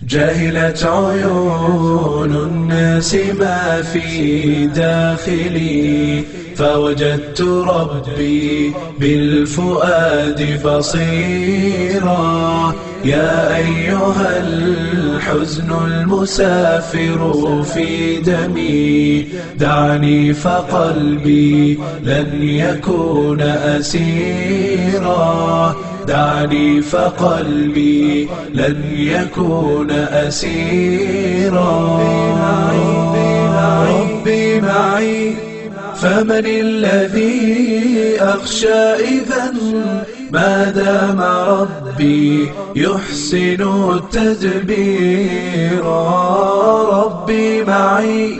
جهلت عيون الناس ما في داخلي، فوجدت ربي بالفؤاد بصيرا. يا أيها الحزن المسافر في دمي، دعني فقلبي لن يكون أسيرا. دعني فقلبي لن يكون أسيرا. ربي معي، فمن الذي أخشى إذا ما دام ربي يحسن التدبير. ربي معي،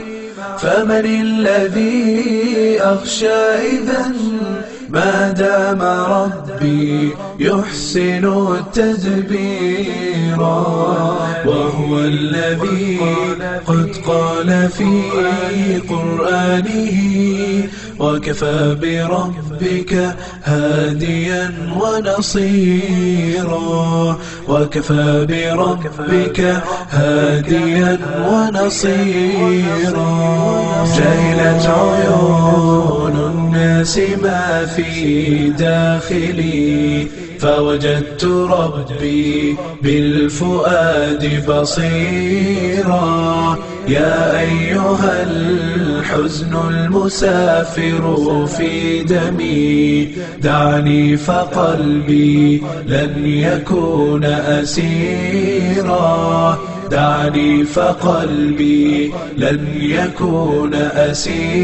فمن الذي أخشى إذا ما دام ربي يحسن التدبير. وهو الذي قد قال في قرآنه: وكفى بربك هاديا ونصيرا. وكفى بربك هاديا ونصيرا. جهلت عيون الناس ما في داخلي، فوجدت ربي بالفؤاد بصيرا. يا أيها الحزن المسافر في دمي، دعني فقلبي لن يكون أسيرا. دعني فقلبي لن يكون أسيرا.